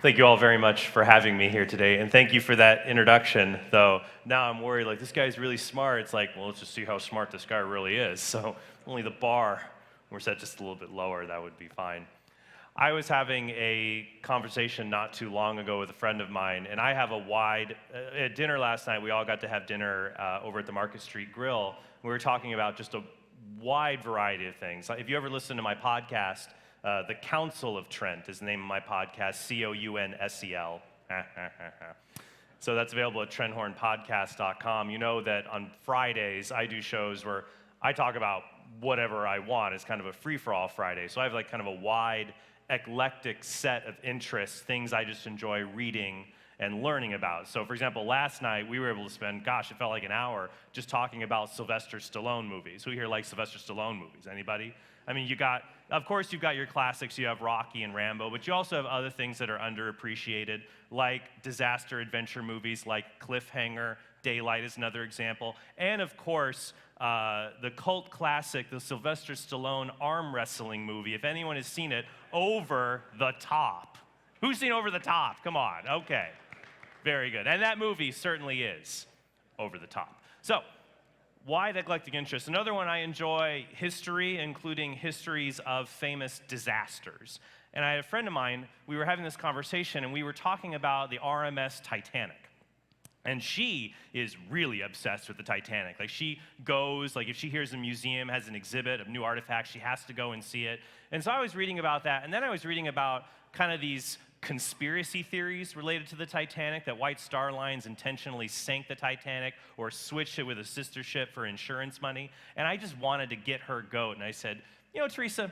Thank you all very much for having me here today, and thank you for that introduction, though now I'm worried, like, this guy's really smart. It's like, well, let's just see how smart this guy really is. So only the bar were set just a little bit lower, that would be fine. I was having a conversation not too long ago with a friend of mine, and I have at dinner last night, we all got to have dinner over at the Market Street Grill. We were talking about just a wide variety of things. If you ever listen to my podcast, The Council of Trent is the name of my podcast, COUNSEL. So that's available at trenthornpodcast.com. You know that on Fridays, I do shows where I talk about whatever I want. It's kind of a free-for-all Friday. So I have like kind of a wide, eclectic set of interests, things I just enjoy reading and learning about. So for example, last night we were able to spend, gosh, it felt like an hour just talking about Sylvester Stallone movies. Who here likes Sylvester Stallone movies? Anybody? I mean, of course you've got your classics, you have Rocky and Rambo, but you also have other things that are underappreciated, like disaster adventure movies like Cliffhanger, Daylight is another example, and of course, the cult classic, the Sylvester Stallone arm wrestling movie. If anyone has seen it, Over the Top. Who's seen Over the Top? Come on, okay. Very good, and that movie certainly is over the top. So, wide eclectic interest. Another one I enjoy, history, including histories of famous disasters. And I had a friend of mine, we were having this conversation, and we were talking about the RMS Titanic. And she is really obsessed with the Titanic. Like, she goes, like, if she hears a museum has an exhibit of new artifacts, she has to go and see it. And so I was reading about that, and then I was reading about kind of these conspiracy theories related to the Titanic, that White Star Lines intentionally sank the Titanic or switched it with a sister ship for insurance money. And I just wanted to get her goat. And I said, you know, Teresa,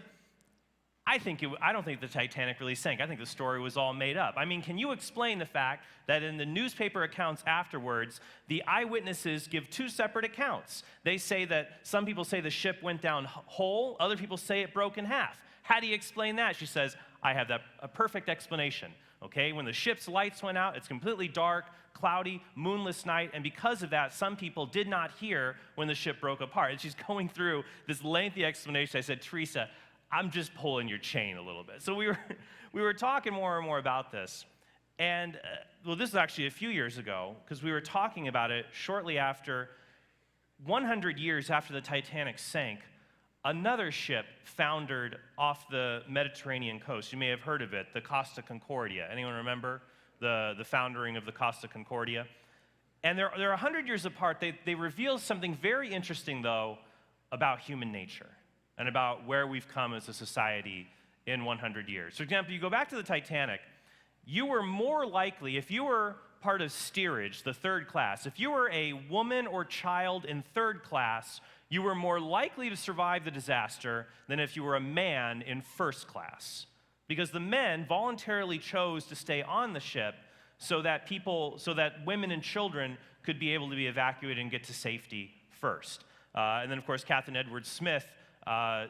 I don't think the Titanic really sank. I think the story was all made up. I mean, can you explain the fact that in the newspaper accounts afterwards, the eyewitnesses give two separate accounts? They say that some people say the ship went down whole, other people say it broke in half. How do you explain that? She says, I have a perfect explanation, okay? When the ship's lights went out, it's completely dark, cloudy, moonless night, and because of that, some people did not hear when the ship broke apart. And she's going through this lengthy explanation. I said, Teresa, I'm just pulling your chain a little bit. So we were talking more and more about this, and well, this is actually a few years ago, because we were talking about it shortly after, 100 years after the Titanic sank. Another ship foundered off the Mediterranean coast. You may have heard of it, the Costa Concordia. Anyone remember the foundering of the Costa Concordia? And they're 100 years apart. They reveal something very interesting, though, about human nature and about where we've come as a society in 100 years. For example, you go back to the Titanic, you were more likely, if you were part of steerage, the third class, if you were a woman or child in third class, you were more likely to survive the disaster than if you were a man in first class. Because the men voluntarily chose to stay on the ship so that women and children could be able to be evacuated and get to safety first. And then, of course, Captain Edward Smith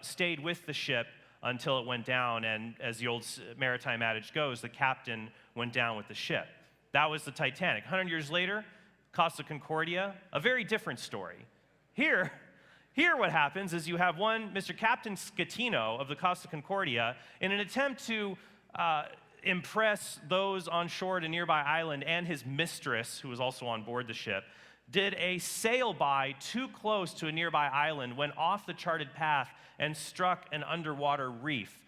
stayed with the ship until it went down, and as the old maritime adage goes, the captain went down with the ship. That was the Titanic. 100 years later, Costa Concordia, a very different story. Here what happens is you have Mr. Captain Scatino of the Costa Concordia, in an attempt to impress those on shore at a nearby island and his mistress, who was also on board the ship, did a sail-by too close to a nearby island, went off the charted path, and struck an underwater reef.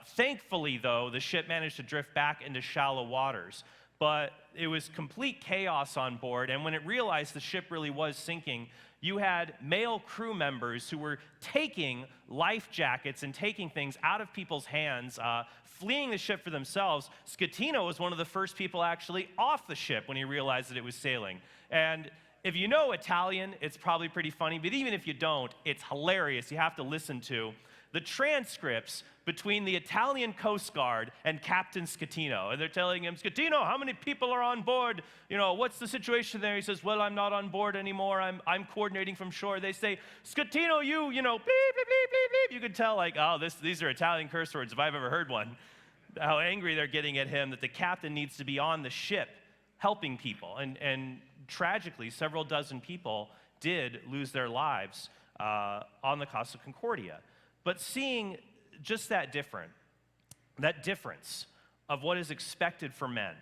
Thankfully, though, the ship managed to drift back into shallow waters. But it was complete chaos on board, and when it realized the ship really was sinking, you had male crew members who were taking life jackets and taking things out of people's hands, fleeing the ship for themselves. Scatino was one of the first people actually off the ship when he realized that it was sailing. And if you know Italian, it's probably pretty funny, but even if you don't, it's hilarious. You have to listen to the transcripts between the Italian Coast Guard and Captain Scatino. And they're telling him, Scatino, how many people are on board? You know, what's the situation there? He says, well, I'm not on board anymore. I'm coordinating from shore. They say, Scatino, you know, beep, beep, beep, beep, beep. You could tell, like, oh, these are Italian curse words if I've ever heard one. How angry they're getting at him, that the captain needs to be on the ship helping people. And tragically, several dozen people did lose their lives on the Costa Concordia. But seeing just that difference of what is expected for men.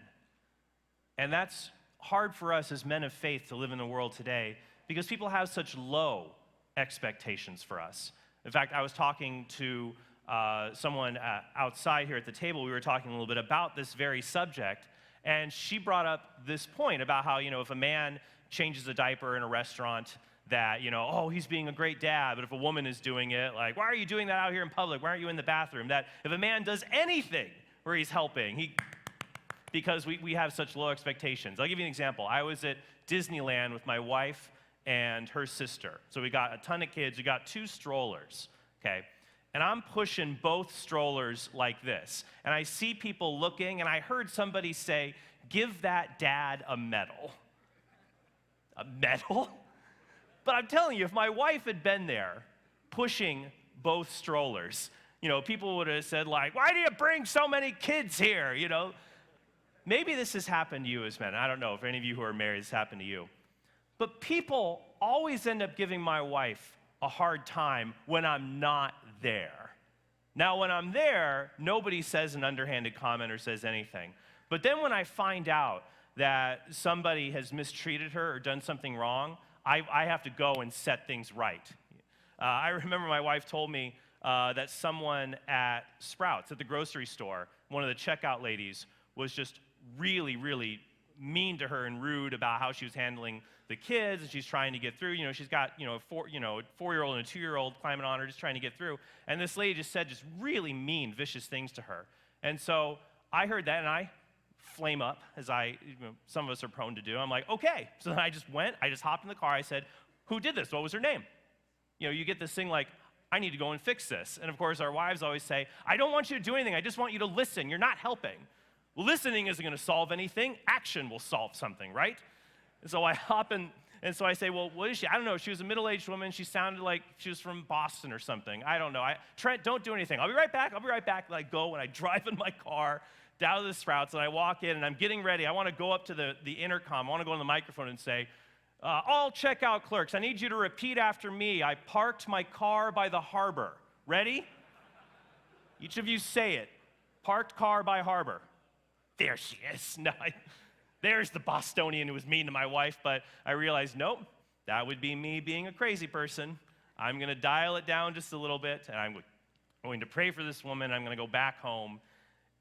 And that's hard for us as men of faith to live in the world today because people have such low expectations for us. In fact, I was talking to someone outside here at the table. We were talking a little bit about this very subject, and she brought up this point about how, if a man changes a diaper in a restaurant, that, oh, he's being a great dad, but if a woman is doing it, like, why are you doing that out here in public? Why aren't you in the bathroom? That if a man does anything where he's helping, because we have such low expectations. I'll give you an example. I was at Disneyland with my wife and her sister. So we got a ton of kids. We got 2 strollers, okay? And I'm pushing both strollers like this. And I see people looking, and I heard somebody say, give that dad a medal. A medal? But I'm telling you, if my wife had been there pushing both strollers, people would have said, like, why do you bring so many kids here, Maybe this has happened to you as men. I don't know if any of you who are married, this happened to you. But people always end up giving my wife a hard time when I'm not there. Now, when I'm there, nobody says an underhanded comment or says anything. But then when I find out that somebody has mistreated her or done something wrong, I have to go and set things right. I remember my wife told me that someone at Sprouts, at the grocery store, one of the checkout ladies, was just really, really mean to her and rude about how she was handling the kids, and she's trying to get through. She's got, a 4-year-old and a 2-year-old climbing on her, just trying to get through. And this lady just said just really mean, vicious things to her. And so I heard that, and I flame up, as some of us are prone to do. I'm like, okay. So then I just hopped in the car. I said, who did this? What was her name? You get this thing like, I need to go and fix this. And of course, our wives always say, I don't want you to do anything. I just want you to listen. You're not helping. Listening isn't going to solve anything. Action will solve something, right? And so I hop in, and so I say, well, what is she? I don't know. She was a middle-aged woman. She sounded like she was from Boston or something. I don't know. Trent, don't do anything. I'll be right back. And I go, and I drive in my car down to the Sprouts, and I walk in, and I'm getting ready. I want to go up to the intercom. I want to go on the microphone and say, all checkout clerks, I need you to repeat after me. I parked my car by the harbor. Ready? Each of you say it. Parked car by harbor. There she is. No, there's the Bostonian who was mean to my wife, but I realized, nope, that would be me being a crazy person. I'm going to dial it down just a little bit, and I'm going to pray for this woman. I'm going to go back home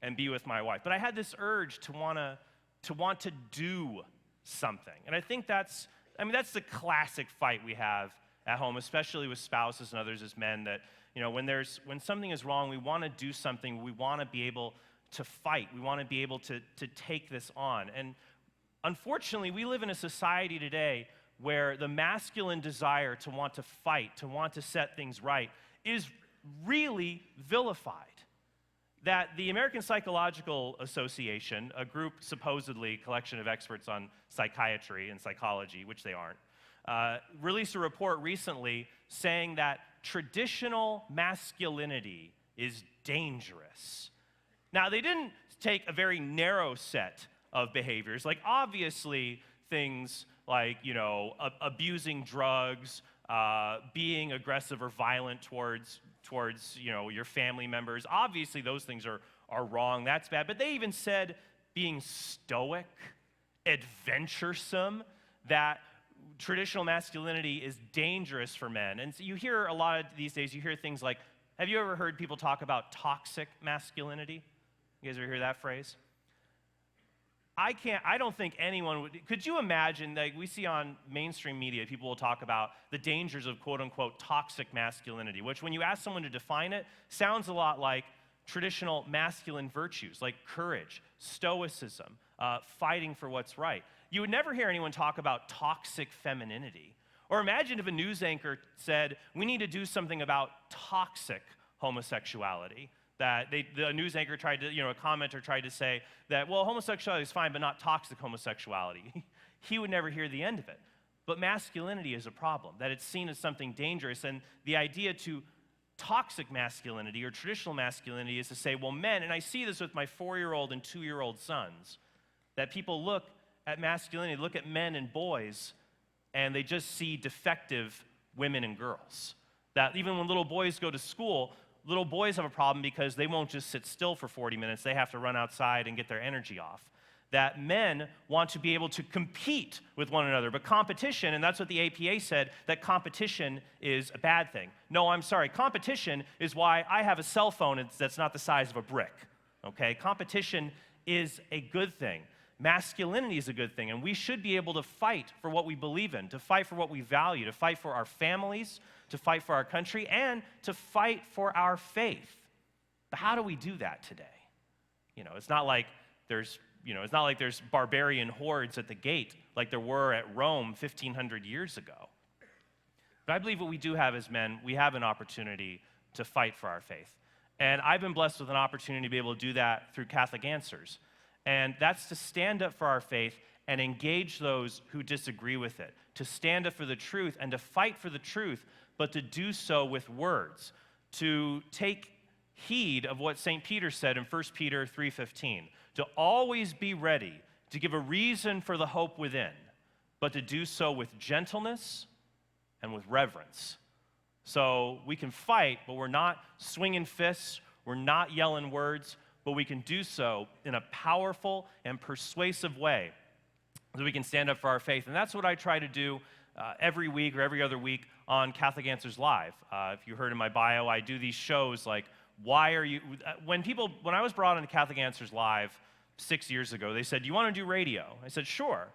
and be with my wife. But I had this urge to want to do something. And I think that's the classic fight we have at home, especially with spouses and others as men, that, when something is wrong, we want to do something. We want to be able to fight. We want to be able to take this on. And unfortunately, we live in a society today where the masculine desire to want to fight, to want to set things right, is really vilified. That the American Psychological Association, a group supposedly collection of experts on psychiatry and psychology, which they aren't, released a report recently saying that traditional masculinity is dangerous. Now, they didn't take a very narrow set of behaviors. Like, obviously, things like, abusing drugs, being aggressive or violent towards your family members. Obviously, those things are wrong. That's bad. But they even said being stoic, adventuresome, that traditional masculinity is dangerous for men. And so you hear a lot of these days, you hear things like, have you ever heard people talk about toxic masculinity? You guys ever hear that phrase? I don't think anyone would. Could you imagine, like we see on mainstream media, people will talk about the dangers of quote unquote toxic masculinity, which when you ask someone to define it, sounds a lot like traditional masculine virtues, like courage, stoicism, fighting for what's right. You would never hear anyone talk about toxic femininity. Or imagine if a news anchor said, we need to do something about toxic homosexuality. That the news anchor tried to, a commenter tried to say that, well, homosexuality is fine, but not toxic homosexuality. He would never hear the end of it. But masculinity is a problem, that it's seen as something dangerous. And the idea to toxic masculinity or traditional masculinity is to say, well, men, and I see this with my 4-year-old and 2-year-old sons, that people look at masculinity, look at men and boys, and they just see defective women and girls. That even when little boys go to school, little boys have a problem because they won't just sit still for 40 minutes. They have to run outside and get their energy off. That men want to be able to compete with one another. But competition, and that's what the APA said, that competition is a bad thing. No, I'm sorry. Competition is why I have a cell phone that's not the size of a brick. Okay? Competition is a good thing. Masculinity is a good thing, and we should be able to fight for what we believe in, to fight for what we value, to fight for our families, to fight for our country, and to fight for our faith. But how do we do that today? It's not like there's barbarian hordes at the gate like there were at Rome 1,500 years ago. But I believe what we do have as men, we have an opportunity to fight for our faith. And I've been blessed with an opportunity to be able to do that through Catholic Answers. And that's to stand up for our faith and engage those who disagree with it, to stand up for the truth and to fight for the truth, but to do so with words, to take heed of what St. Peter said in 1 Peter 3:15, to always be ready to give a reason for the hope within, but to do so with gentleness and with reverence. So we can fight, but we're not swinging fists, we're not yelling words, but we can do so in a powerful and persuasive way so we can stand up for our faith. And that's what I try to do every week or every other week on Catholic Answers Live. If you heard in my bio, I do these shows like, why are you, when I was brought on to Catholic Answers Live 6 years ago, they said, do you want to do radio? I said, sure.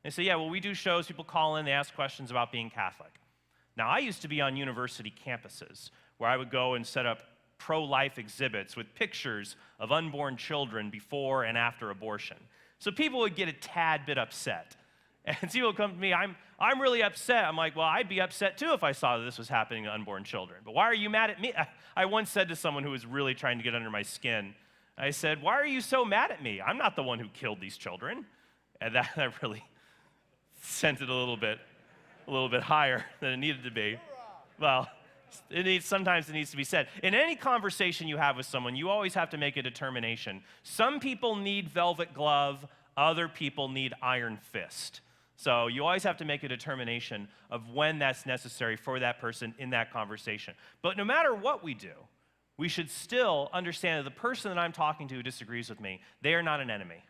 They said, yeah, well, we do shows, people call in, they ask questions about being Catholic. Now, I used to be on university campuses where I would go and set up pro-life exhibits with pictures of unborn children before and after abortion. So people would get a tad bit upset. And people would come to me, I'm really upset. I'm like, well, I'd be upset too if I saw that this was happening to unborn children. But why are you mad at me? I once said to someone who was really trying to get under my skin, I said, why are you so mad at me? I'm not the one who killed these children. And that really sent it a little bit higher than it needed to be. Well, sometimes it needs to be said. In any conversation you have with someone, you always have to make a determination. Some people need velvet glove, other people need iron fist. So you always have to make a determination of when that's necessary for that person in that conversation. But no matter what we do, we should still understand that the person that I'm talking to who disagrees with me, they are not an enemy.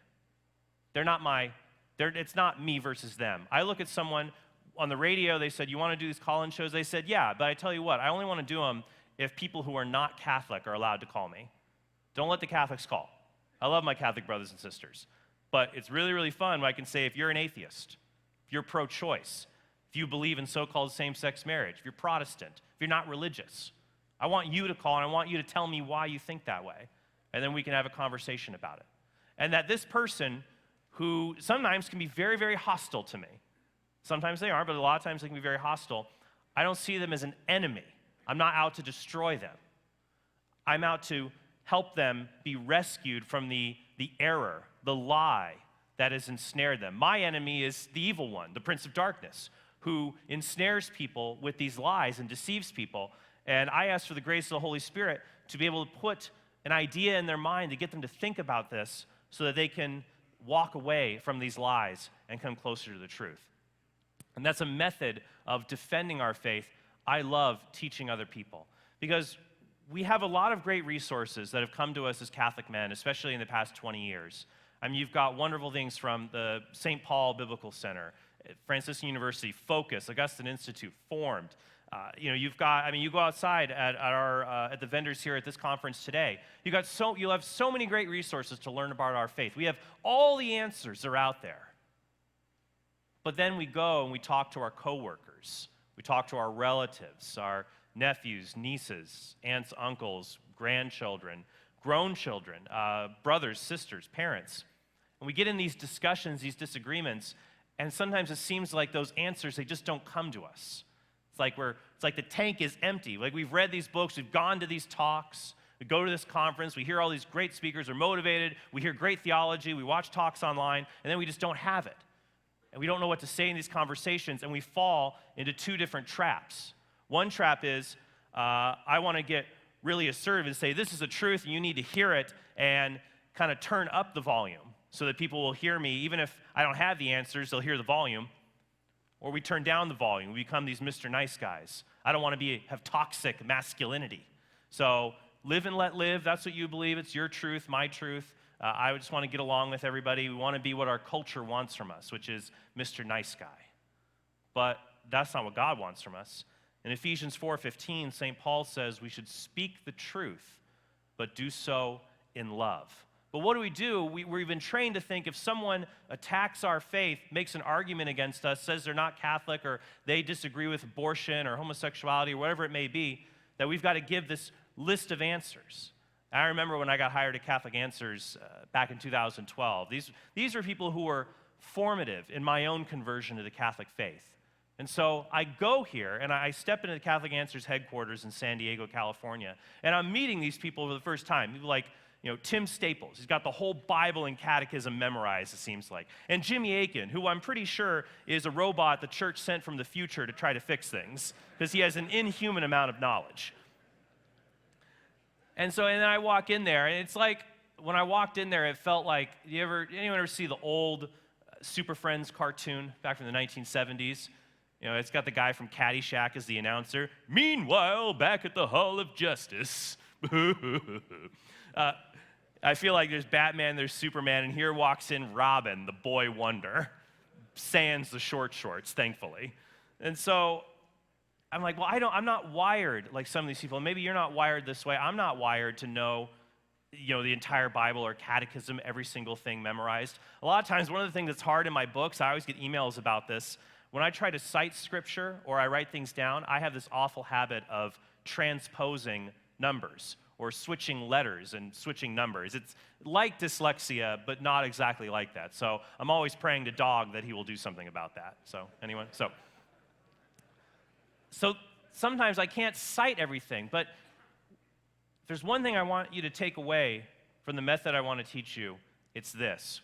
It's not me versus them. I look at someone on the radio, they said, you want to do these call-in shows? They said, yeah, but I tell you what, I only want to do them if people who are not Catholic are allowed to call me. Don't let the Catholics call. I love my Catholic brothers and sisters. But it's really, really fun when I can say, if you're an atheist, if you're pro-choice, if you believe in so-called same-sex marriage, if you're Protestant, if you're not religious, I want you to call and I want you to tell me why you think that way. And then we can have a conversation about it. And that this person who sometimes can be very, very hostile to me, sometimes they are, but a lot of times they can be very hostile. I don't see them as an enemy. I'm not out to destroy them. I'm out to help them be rescued from the error, the lie that has ensnared them. My enemy is the evil one, the prince of darkness, who ensnares people with these lies and deceives people. And I ask for the grace of the Holy Spirit to be able to put an idea in their mind to get them to think about this so that they can walk away from these lies and come closer to the truth. And that's a method of defending our faith I love teaching other people, because we have a lot of great resources that have come to us as Catholic men, especially in the past 20 years. I mean, you've got wonderful things from the St. Paul Biblical Center, Franciscan University, Focus, Augustine Institute, Formed. You go outside at the vendors here at this conference today. You'll have so many great resources to learn about our faith. We have all the answers are out there. But then we go and we talk to our coworkers. We talk to our relatives, our nephews, nieces, aunts, uncles, grandchildren, grown children, brothers, sisters, parents. And we get in these discussions, these disagreements, and sometimes it seems like those answers, they just don't come to us. It's like the tank is empty. Like, we've read these books, we've gone to these talks, we go to this conference, we hear all these great speakers, we're motivated, we hear great theology, we watch talks online, and then we just don't have it. And we don't know what to say in these conversations, and we fall into two different traps. One trap is, I want to get really assertive and say, this is the truth, and you need to hear it, and kind of turn up the volume so that people will hear me. Even if I don't have the answers, they'll hear the volume. Or we turn down the volume. We become these Mr. Nice Guys. I don't want to have toxic masculinity. So live and let live. That's what you believe. It's your truth, my truth. I just want to get along with everybody. We want to be what our culture wants from us, which is Mr. Nice Guy. But that's not what God wants from us. In Ephesians 4:15, St. Paul says we should speak the truth, but do so in love. But what do? We've been trained to think if someone attacks our faith, makes an argument against us, says they're not Catholic, or they disagree with abortion or homosexuality or whatever it may be, that we've got to give this list of answers. I remember when I got hired at Catholic Answers back in 2012. These were people who were formative in my own conversion to the Catholic faith. And so I go here, and I step into the Catholic Answers headquarters in San Diego, California, and I'm meeting these people for the first time. People like, Tim Staples. He's got the whole Bible and catechism memorized, it seems like. And Jimmy Akin, who I'm pretty sure is a robot the church sent from the future to try to fix things, because he has an inhuman amount of knowledge. And then I walk in there, and it's like, when I walked in there, it felt like, anyone ever see the old Super Friends cartoon back from the 1970s? It's got the guy from Caddyshack as the announcer. Meanwhile, back at the Hall of Justice. I feel like there's Batman, there's Superman, and here walks in Robin, the boy wonder, sans the short shorts, thankfully. And so I'm like, well, I'm not wired like some of these people. Maybe you're not wired this way. I'm not wired to know, the entire Bible or catechism, every single thing memorized. A lot of times, one of the things that's hard in my books, I always get emails about this. When I try to cite scripture or I write things down, I have this awful habit of transposing numbers or switching letters and switching numbers. It's like dyslexia, but not exactly like that. So I'm always praying to Dog that he will do something about that. So anyone? So sometimes I can't cite everything, but if there's one thing I want you to take away from the method I want to teach you, it's this.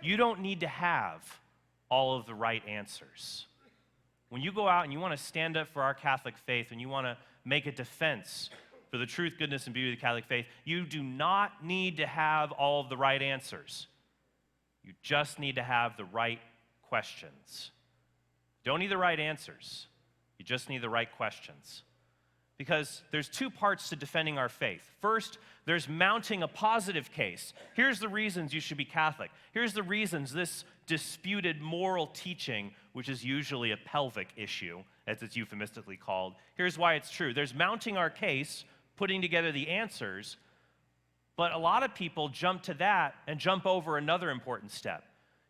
You don't need to have all of the right answers. When you go out and you want to stand up for our Catholic faith and you want to make a defense for the truth, goodness, and beauty of the Catholic faith, you do not need to have all of the right answers. You just need to have the right questions. You don't need the right answers. You just need the right questions. Because there's two parts to defending our faith. First, there's mounting a positive case. Here's the reasons you should be Catholic. Here's the reasons this disputed moral teaching, which is usually a pelvic issue, as it's euphemistically called, here's why it's true. There's mounting our case, putting together the answers, but a lot of people jump to that and jump over another important step.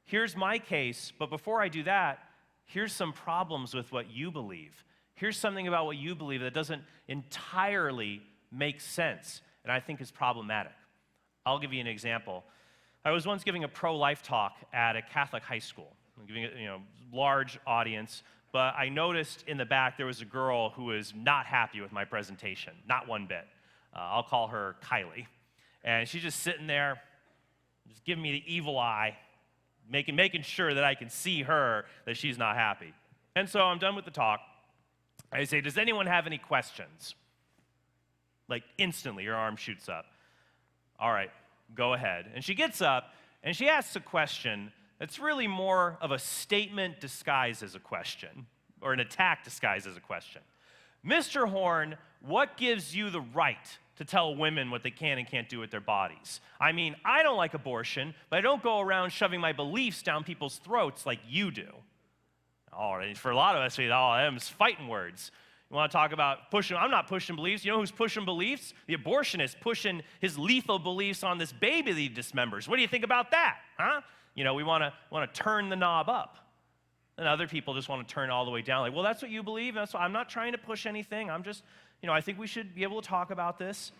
Here's my case, but before I do that, here's some problems with what you believe. Here's something about what you believe that doesn't entirely make sense, and I think is problematic. I'll give you an example. I was once giving a pro-life talk at a Catholic high school. I'm giving a large audience, but I noticed in the back there was a girl who was not happy with my presentation, not one bit. I'll call her Kylie. And she's just sitting there, just giving me the evil eye, making sure that I can see her, that she's not happy. And so I'm done with the talk. I say, does anyone have any questions? Like instantly, her arm shoots up. All right, go ahead. And she gets up, and she asks a question that's really more of a statement disguised as a question, or an attack disguised as a question. Mr. Horn, what gives you the right to tell women what they can and can't do with their bodies? I mean, I don't like abortion, but I don't go around shoving my beliefs down people's throats like you do. All right, for a lot of us, them's fighting words. You want to talk about pushing? I'm not pushing beliefs. You know who's pushing beliefs? The abortionist pushing his lethal beliefs on this baby that he dismembers. What do you think about that, huh? We want to turn the knob up. And other people just want to turn it all the way down. Like, well, that's what you believe. That's what, I'm not trying to push anything. I'm just, I think we should be able to talk about this.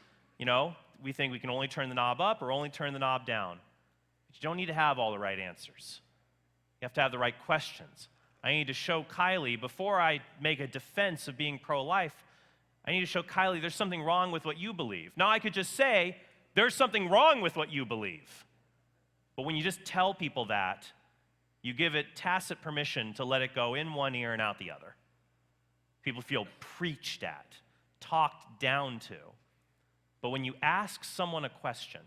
We think we can only turn the knob up or only turn the knob down. But you don't need to have all the right answers. You have to have the right questions. I need to show Kylie, before I make a defense of being pro-life, I need to show Kylie there's something wrong with what you believe. Now, I could just say, there's something wrong with what you believe. But when you just tell people that, you give it tacit permission to let it go in one ear and out the other. People feel preached at, talked down to. But when you ask someone a question,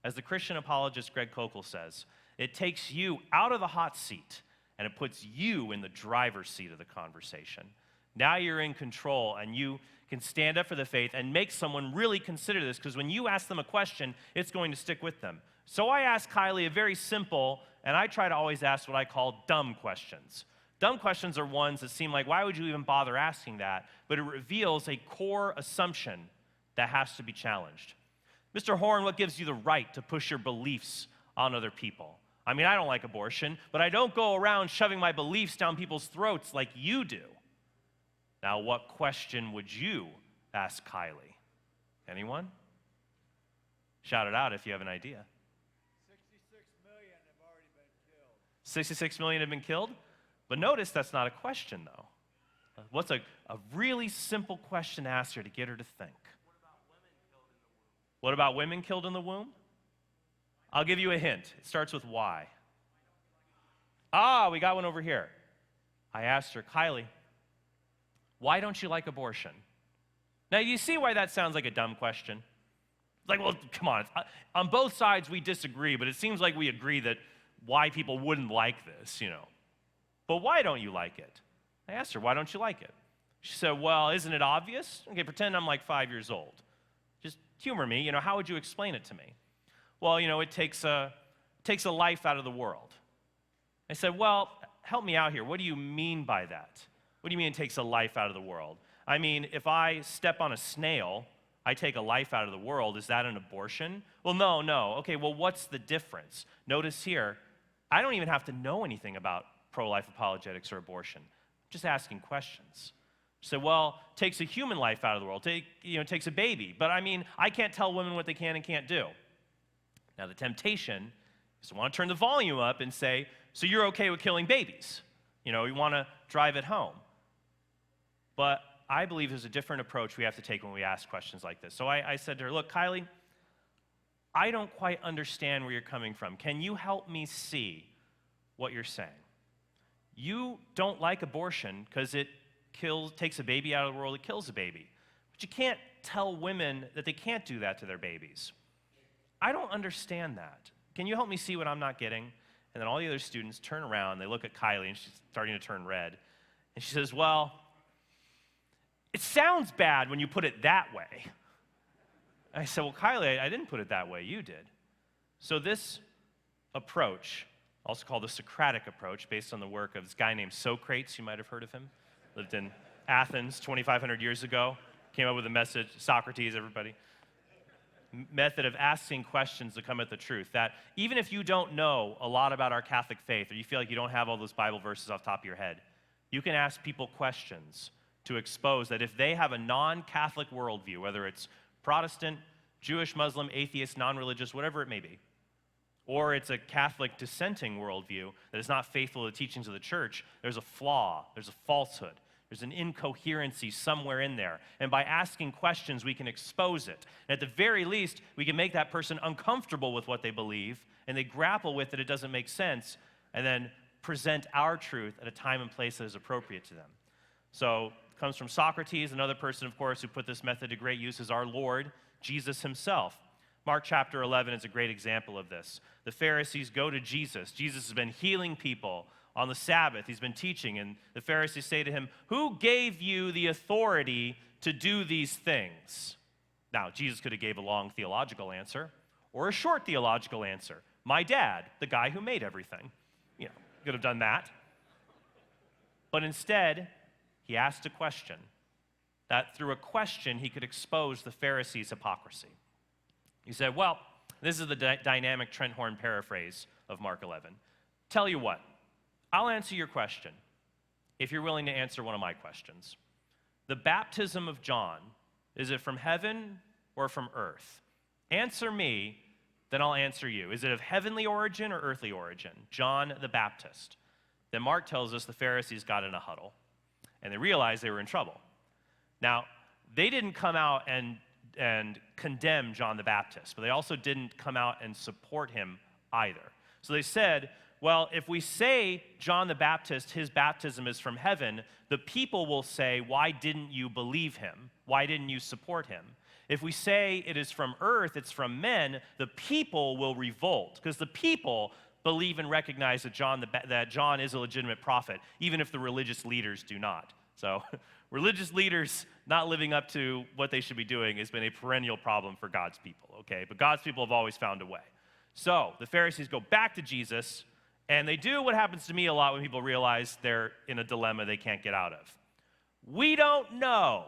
as the Christian apologist Greg Koukl says, it takes you out of the hot seat and it puts you in the driver's seat of the conversation. Now you're in control, and you can stand up for the faith and make someone really consider this, because when you ask them a question, it's going to stick with them. So I asked Kylie a very simple, and I try to always ask what I call dumb questions. Dumb questions are ones that seem like, why would you even bother asking that? But it reveals a core assumption that has to be challenged. Mr. Horn, what gives you the right to push your beliefs on other people? I mean, I don't like abortion, but I don't go around shoving my beliefs down people's throats like you do. Now, what question would you ask Kylie? Anyone? Shout it out if you have an idea. 66 million have already been killed. 66 million have been killed? But notice that's not a question, though. What's a really simple question to ask her to get her to think? What about women killed in the womb? I'll give you a hint. It starts with why. We got one over here. I asked her, Kylie, why don't you like abortion? Now, you see why that sounds like a dumb question? Like, well, come on. On both sides, we disagree, but it seems like we agree that why people wouldn't like this, But why don't you like it? I asked her, why don't you like it? She said, well, isn't it obvious? Okay, pretend I'm like 5 years old. Just humor me, how would you explain it to me? Well, it takes a life out of the world. I said, well, help me out here. What do you mean by that? What do you mean it takes a life out of the world? I mean, if I step on a snail, I take a life out of the world. Is that an abortion? Well, no. Okay, well, what's the difference? Notice here, I don't even have to know anything about pro-life apologetics or abortion. I'm just asking questions. She said, well, it takes a human life out of the world. It takes a baby. But I mean, I can't tell women what they can and can't do. Now, the temptation is to want to turn the volume up and say, so you're okay with killing babies? You want to drive it home. But I believe there's a different approach we have to take when we ask questions like this. So I said to her, look, Kylie, I don't quite understand where you're coming from. Can you help me see what you're saying? You don't like abortion because it takes a baby out of the world, it kills a baby. But you can't tell women that they can't do that to their babies. I don't understand that. Can you help me see what I'm not getting? And then all the other students turn around, they look at Kylie, and she's starting to turn red. And she says, well, it sounds bad when you put it that way. I said, well, Kylie, I didn't put it that way, you did. So this approach, also called the Socratic approach, based on the work of this guy named Socrates, you might have heard of him, lived in Athens 2,500 years ago, came up with a message, Socrates, everybody, method of asking questions to come at the truth, that even if you don't know a lot about our Catholic faith, or you feel like you don't have all those Bible verses off the top of your head, you can ask people questions to expose that if they have a non-Catholic worldview, whether it's Protestant, Jewish, Muslim, atheist, non-religious, whatever it may be, or it's a Catholic dissenting worldview that is not faithful to the teachings of the church, there's a flaw, there's a falsehood, there's an incoherency somewhere in there. And by asking questions, we can expose it. And at the very least, we can make that person uncomfortable with what they believe, and they grapple with it doesn't make sense, and then present our truth at a time and place that is appropriate to them. So it comes from Socrates. Another person, of course, who put this method to great use is our Lord, Jesus himself. Mark chapter 11 is a great example of this. The Pharisees go to Jesus. Jesus has been healing people on the Sabbath. He's been teaching, and the Pharisees say to him, who gave you the authority to do these things? Now, Jesus could have gave a long theological answer or a short theological answer. My dad, the guy who made everything. Could have done that. But instead, he asked a question, that through a question, he could expose the Pharisees' hypocrisy. He said, well, this is the dynamic Trent Horn paraphrase of Mark 11. Tell you what, I'll answer your question if you're willing to answer one of my questions. The baptism of John, is it from heaven or from earth? Answer me, then I'll answer you. Is it of heavenly origin or earthly origin? John the Baptist. Then Mark tells us the Pharisees got in a huddle, and they realized they were in trouble. Now, they didn't come out and condemn John the Baptist, but they also didn't come out and support him either. So they said, well, if we say John the Baptist, his baptism is from heaven, the people will say, why didn't you believe him? Why didn't you support him? If we say it is from earth, it's from men, the people will revolt, because the people believe and recognize that John is a legitimate prophet, even if the religious leaders do not. So religious leaders not living up to what they should be doing has been a perennial problem for God's people, okay? But God's people have always found a way. So the Pharisees go back to Jesus, and they do what happens to me a lot when people realize they're in a dilemma they can't get out of. We don't know.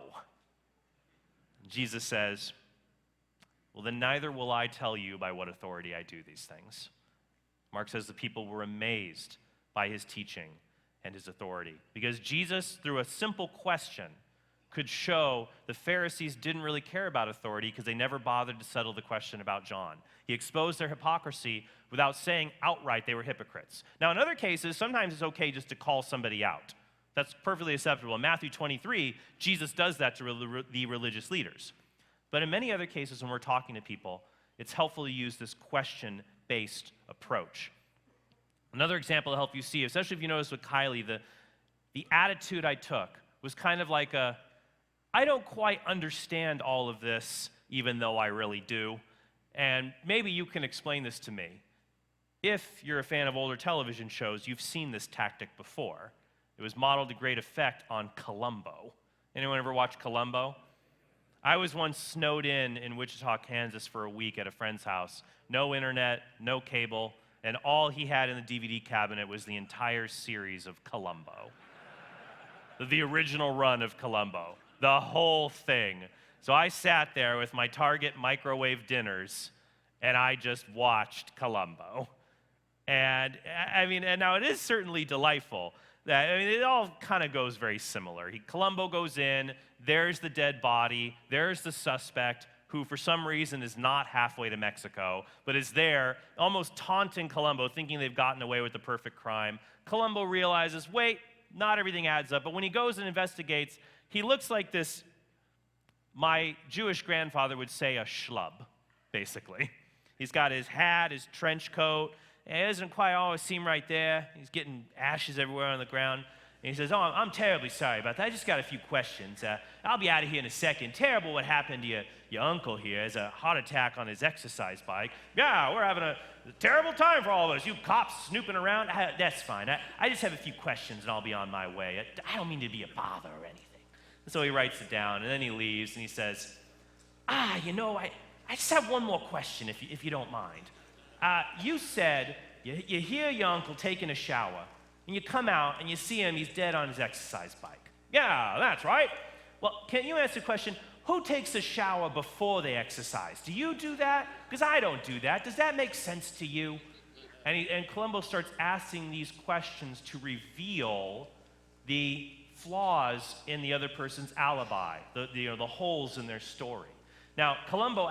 Jesus says, well, then neither will I tell you by what authority I do these things. Mark says the people were amazed by his teaching and his authority, because Jesus, through a simple question, could show the Pharisees didn't really care about authority because they never bothered to settle the question about John. He exposed their hypocrisy without saying outright they were hypocrites. Now, in other cases, sometimes it's okay just to call somebody out. That's perfectly acceptable. In Matthew 23, Jesus does that to the religious leaders. But in many other cases, when we're talking to people, it's helpful to use this question-based approach. Another example to help you see, especially if you notice with Kylie, the attitude I took was kind of like I don't quite understand all of this, even though I really do. And maybe you can explain this to me. If you're a fan of older television shows, you've seen this tactic before. It was modeled to great effect on Columbo. Anyone ever watch Columbo? I was once snowed in Wichita, Kansas for a week at a friend's house. No internet, no cable, and all he had in the DVD cabinet was the entire series of Columbo. The original run of Columbo. The whole thing. So I sat there with my Target microwave dinners, and I just watched Columbo. And now it is certainly delightful. It all kind of goes very similar. Columbo goes in, there's the dead body, there's the suspect, who for some reason is not halfway to Mexico, but is there, almost taunting Columbo, thinking they've gotten away with the perfect crime. Columbo realizes, wait, not everything adds up, but when he goes and investigates, he looks like this, my Jewish grandfather would say, a schlub, basically. He's got his hat, his trench coat, and it doesn't quite always seem right there. He's getting ashes everywhere on the ground. And he says, oh, I'm terribly sorry about that. I just got a few questions. I'll be out of here in a second. Terrible what happened to your uncle here. Has a heart attack on his exercise bike. Yeah, we're having a terrible time for all of us. You cops snooping around. That's fine. I just have a few questions and I'll be on my way. I don't mean to be a bother or anything. And so he writes it down and then he leaves and he says, I just have one more question if you don't mind. You said you hear your uncle taking a shower, and you come out and you see him, he's dead on his exercise bike. Yeah, that's right. Well, can you answer the question, who takes a shower before they exercise? Do you do that? Because I don't do that. Does that make sense to you? And Columbo starts asking these questions to reveal the flaws in the other person's alibi, the holes in their story. Now, Columbo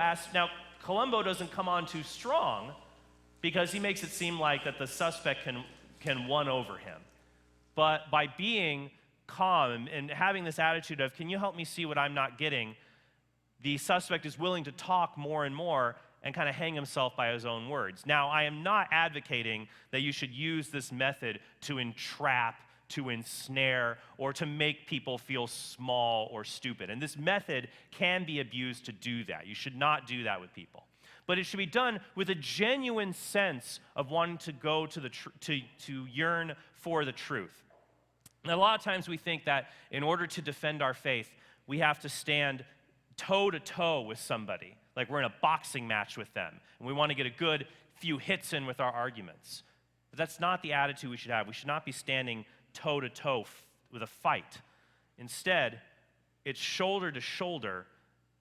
doesn't come on too strong, because he makes it seem like that the suspect can won over him. But by being calm and having this attitude of, can you help me see what I'm not getting, the suspect is willing to talk more and more and kind of hang himself by his own words. Now, I am not advocating that you should use this method to entrap, to ensnare, or to make people feel small or stupid. And this method can be abused to do that. You should not do that with people. But it should be done with a genuine sense of wanting to go to to yearn for the truth. Now, a lot of times we think that in order to defend our faith, we have to stand toe-to-toe with somebody, like we're in a boxing match with them, and we want to get a good few hits in with our arguments. But that's not the attitude we should have. We should not be standing toe-to-toe with a fight. Instead, it's shoulder to shoulder,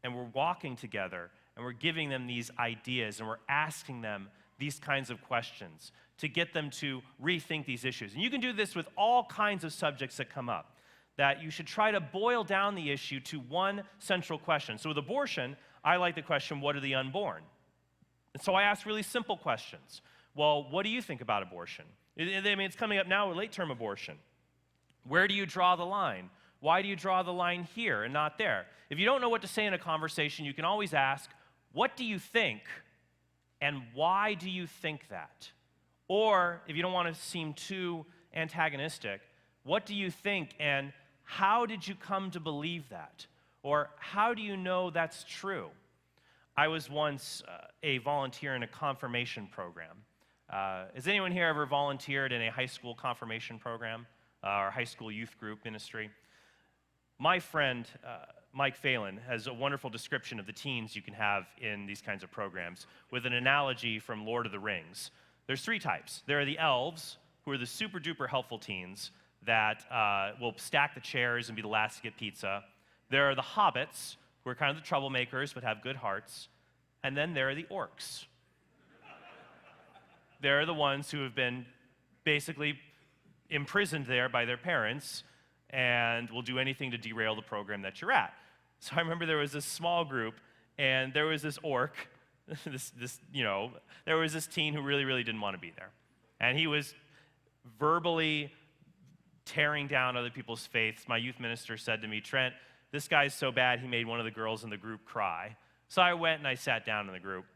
and we're walking together, and we're giving them these ideas, and we're asking them these kinds of questions to get them to rethink these issues. And you can do this with all kinds of subjects that come up, that you should try to boil down the issue to one central question. So with abortion, I like the question, what are the unborn? And so I ask really simple questions. Well, what do you think about abortion? It's coming up now with late-term abortion. Where do you draw the line? Why do you draw the line here and not there? If you don't know what to say in a conversation, you can always ask, what do you think, and why do you think that? Or, if you don't want to seem too antagonistic, what do you think, and how did you come to believe that? Or, how do you know that's true? I was once a volunteer in a confirmation program. Has anyone here ever volunteered in a high school confirmation program or high school youth group ministry? My friend, Mike Phelan, has a wonderful description of the teens you can have in these kinds of programs with an analogy from Lord of the Rings. There's 3 types. There are the elves, who are the super duper helpful teens that will stack the chairs and be the last to get pizza. There are the hobbits, who are kind of the troublemakers but have good hearts. And then there are the orcs. They're the ones who have been basically imprisoned there by their parents and will do anything to derail the program that you're at. So I remember there was this small group, and there was this orc, there was this teen who really, really didn't want to be there. And he was verbally tearing down other people's faiths. My youth minister said to me, Trent, this guy's so bad he made one of the girls in the group cry. So I went and I sat down in the group.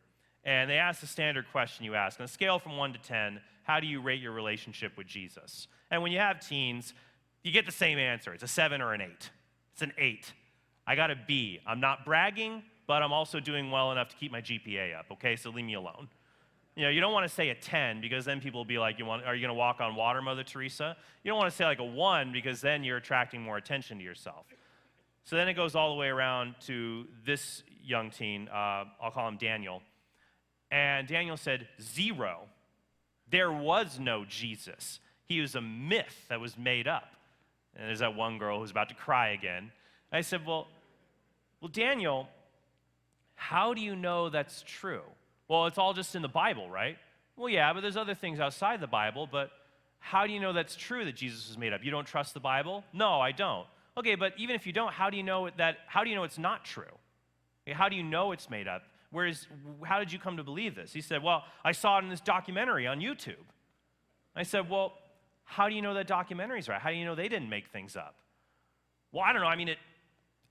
And they asked the standard question you ask. On a scale from 1 to 10, how do you rate your relationship with Jesus? And when you have teens, you get the same answer. It's a 7 or an 8. It's an 8. I got a B. I'm not bragging, but I'm also doing well enough to keep my GPA up, okay? So leave me alone. You don't want to say a 10 because then people will be like, are you going to walk on water, Mother Teresa? You don't want to say like a 1 because then you're attracting more attention to yourself. So then it goes all the way around to this young teen. I'll call him Daniel. And Daniel said, 0. There was no Jesus. He was a myth that was made up. And there's that one girl who's about to cry again. I said, well, Daniel, how do you know that's true? Well, it's all just in the Bible, right? Well, yeah, but there's other things outside the Bible, but how do you know that's true that Jesus was made up? You don't trust the Bible? No, I don't. Okay, but even if you don't, how do you know it's not true? How do you know it's made up? How did you come to believe this? He said, well, I saw it in this documentary on YouTube. I said, well, how do you know that documentary's right? How do you know they didn't make things up? Well, I don't know. I mean,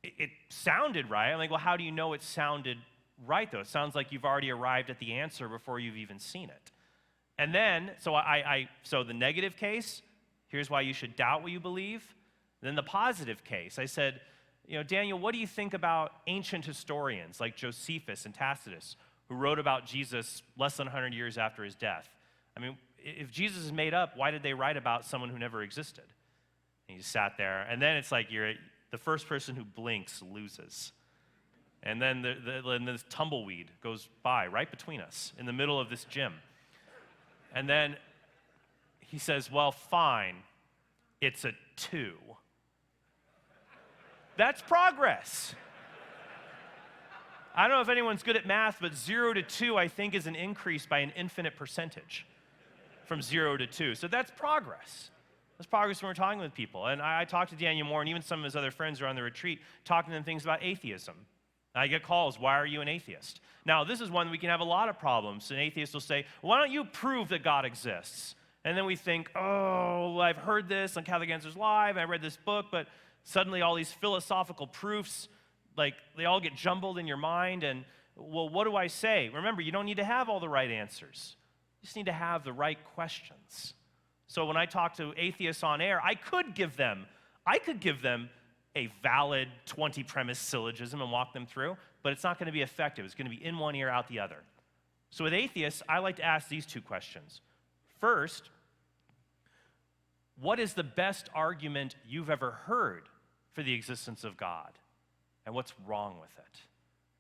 it sounded right. I'm like, well, how do you know it sounded right, though? It sounds like you've already arrived at the answer before you've even seen it. And then, so the negative case, here's why you should doubt what you believe. Then the positive case, I said, Daniel, what do you think about ancient historians like Josephus and Tacitus, who wrote about Jesus less than 100 years after his death? I mean, if Jesus is made up, why did they write about someone who never existed? And he sat there, and then it's like the first person who blinks loses. And then this tumbleweed goes by right between us in the middle of this gym. And then he says, well, fine, it's a 2. That's progress. I don't know if anyone's good at math, but 0 to 2, I think, is an increase by an infinite percentage from 0 to 2. So that's progress. That's progress when we're talking with people. And I talked to Daniel Moore, and even some of his other friends who are on the retreat, talking to them things about atheism. I get calls, why are you an atheist? Now, this is one we can have a lot of problems. An atheist will say, why don't you prove that God exists? And then we think, oh, I've heard this on Catholic Answers Live, I read this book, but suddenly all these philosophical proofs, like they all get jumbled in your mind, and well, what do I say? Remember, you don't need to have all the right answers. You just need to have the right questions. So when I talk to atheists on air, I could give them a valid 20-premise syllogism and walk them through, but it's not going to be effective. It's going to be in one ear, out the other. So with atheists, I like to ask these 2 questions. First, what is the best argument you've ever heard for the existence of God? And what's wrong with it?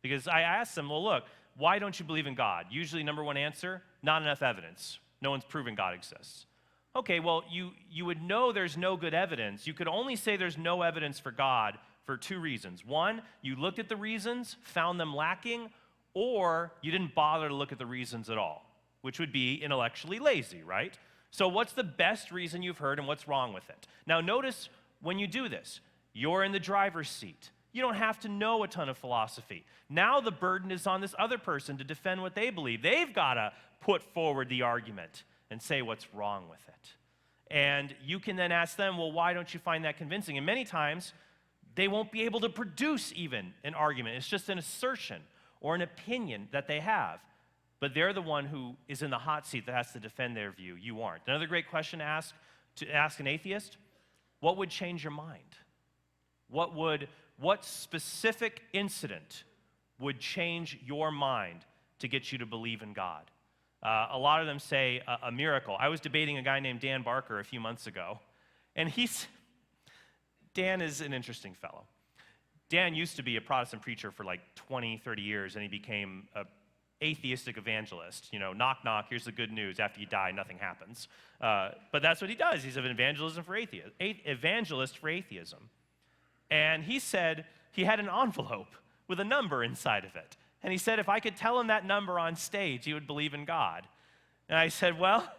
Because I asked them, well, look, why don't you believe in God? Usually, number 1 answer, not enough evidence. No one's proven God exists. Okay, well, you would know there's no good evidence. You could only say there's no evidence for God for 2 reasons. 1, you looked at the reasons, found them lacking, or you didn't bother to look at the reasons at all, which would be intellectually lazy, right? So what's the best reason you've heard and what's wrong with it? Now notice when you do this, you're in the driver's seat. You don't have to know a ton of philosophy. Now the burden is on this other person to defend what they believe. They've got to put forward the argument and say what's wrong with it. And you can then ask them, well, why don't you find that convincing? And many times, they won't be able to produce even an argument. It's just an assertion or an opinion that they have. But they're the one who is in the hot seat that has to defend their view. You aren't. Another great question to ask an atheist, what would change your mind? What specific incident would change your mind to get you to believe in God? A lot of them say a miracle. I was debating a guy named Dan Barker a few months ago, and Dan is an interesting fellow. Dan used to be a Protestant preacher for like 20, 30 years, and he became a atheistic evangelist. You know, knock, knock, here's the good news. After you die, nothing happens. But that's what he does. He's an evangelist for atheism. And he said he had an envelope with a number inside of it. And he said if I could tell him that number on stage, he would believe in God. And I said, well,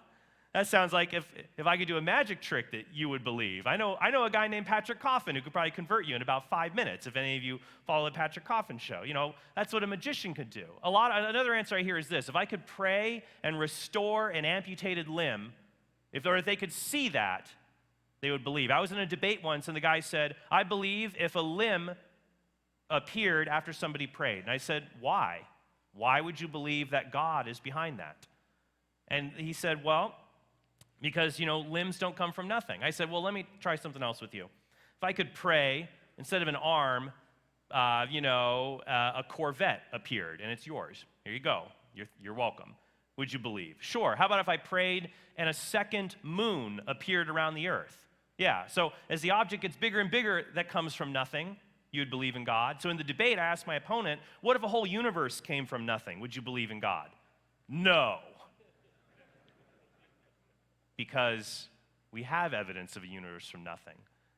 that sounds like if I could do a magic trick that you would believe. I know a guy named Patrick Coffin who could probably convert you in about 5 minutes if any of you follow the Patrick Coffin show. You know, that's what a magician could do. Another answer I hear is this: if I could pray and restore an amputated limb, if they could see that, they would believe. I was in a debate once, and the guy said, I believe if a limb appeared after somebody prayed. And I said, why? Why would you believe that God is behind that? And he said, well, because, limbs don't come from nothing. I said, well, let me try something else with you. If I could pray, instead of an arm, a Corvette appeared, and it's yours. Here you go. You're welcome. Would you believe? Sure. How about if I prayed and a second moon appeared around the earth? Yeah. So as the object gets bigger and bigger, that comes from nothing. You would believe in God. So in the debate, I asked my opponent, what if a whole universe came from nothing? Would you believe in God? No. Because we have evidence of a universe from nothing.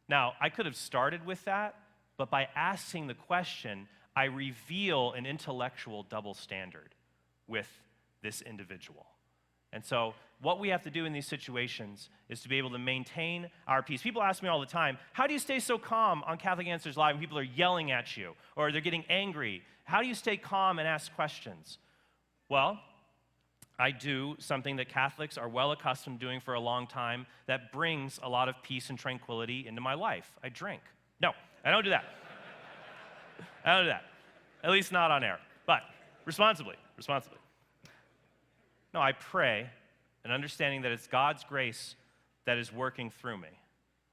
Now, I could have started with that, but by asking the question, I reveal an intellectual double standard with this individual. And so what we have to do in these situations is to be able to maintain our peace. People ask me all the time, how do you stay so calm on Catholic Answers Live when people are yelling at you or they're getting angry? How do you stay calm and ask questions? Well, I do something that Catholics are well accustomed to doing for a long time that brings a lot of peace and tranquility into my life. I drink. No, I don't do that. I don't do that. At least not on air. But responsibly. No, I pray, and understanding that it's God's grace that is working through me.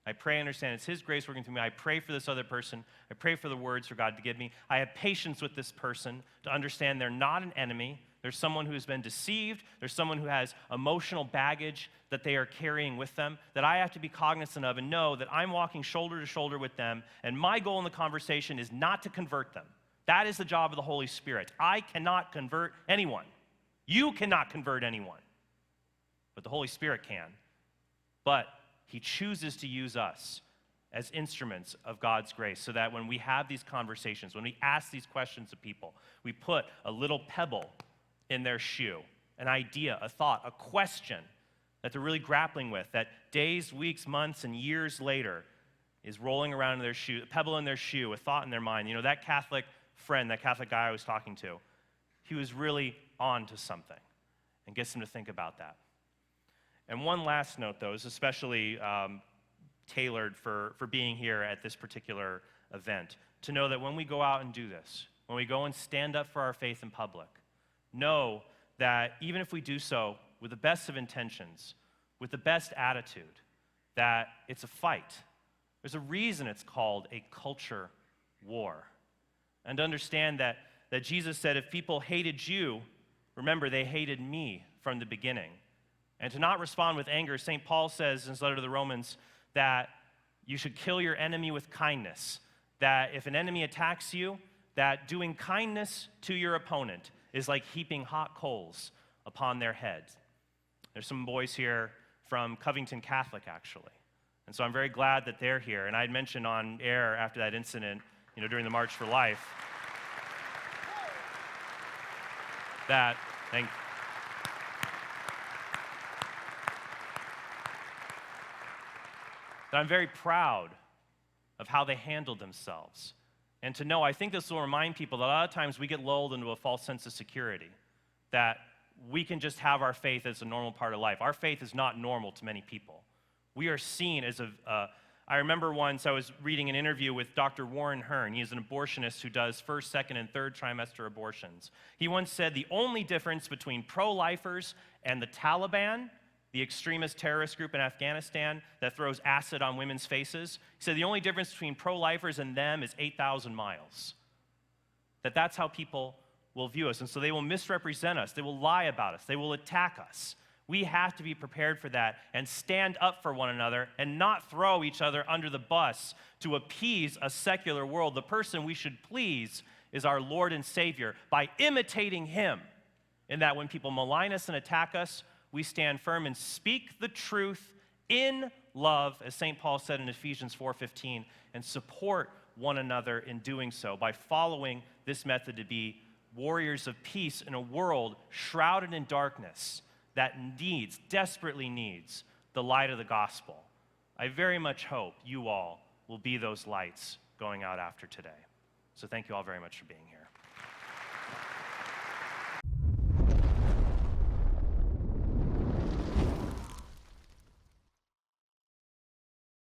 I pray and understand it's His grace working through me. I pray for this other person. I pray for the words for God to give me. I have patience with this person to understand they're not an enemy. There's someone who's been deceived. There's someone who has emotional baggage that they are carrying with them that I have to be cognizant of and know that I'm walking shoulder to shoulder with them, and my goal in the conversation is not to convert them. That is the job of the Holy Spirit. I cannot convert anyone. You cannot convert anyone. But the Holy Spirit can. But He chooses to use us as instruments of God's grace so that when we have these conversations, when we ask these questions of people, we put a little pebble in their shoe, an idea, a thought, a question that they're really grappling with, that days, weeks, months, and years later is rolling around in their shoe, a pebble in their shoe, a thought in their mind. That Catholic friend, that Catholic guy I was talking to, he was really on to something and gets them to think about that. And one last note, though, is especially tailored for being here at this particular event, to know that when we go out and do this, when we go and stand up for our faith in public, know that even if we do so with the best of intentions, with the best attitude, that it's a fight. There's a reason it's called a culture war. And to understand that Jesus said, if people hated you, remember they hated me from the beginning. And to not respond with anger, St. Paul says in his letter to the Romans that you should kill your enemy with kindness, that if an enemy attacks you, that doing kindness to your opponent is like heaping hot coals upon their heads. There's some boys here from Covington Catholic, actually. And so I'm very glad that they're here. And I had mentioned on air after that incident, during the March for Life, that I'm very proud of how they handled themselves. And to know, I think this will remind people that a lot of times we get lulled into a false sense of security, that we can just have our faith as a normal part of life. Our faith is not normal to many people. We are seen as I remember once I was reading an interview with Dr. Warren Hearn. He is an abortionist who does first, second, and third trimester abortions. He once said the only difference between pro-lifers and the Taliban, the extremist terrorist group in Afghanistan that throws acid on women's faces, he said the only difference between pro-lifers and them is 8,000 miles. That's how people will view us. And so they will misrepresent us. They will lie about us. They will attack us. We have to be prepared for that and stand up for one another and not throw each other under the bus to appease a secular world. The person we should please is our Lord and Savior by imitating him, in that when people malign us and attack us, we stand firm and speak the truth in love, as St. Paul said in Ephesians 4:15, and support one another in doing so by following this method to be warriors of peace in a world shrouded in darkness that desperately needs the light of the gospel. I very much hope you all will be those lights going out after today. So thank you all very much for being here.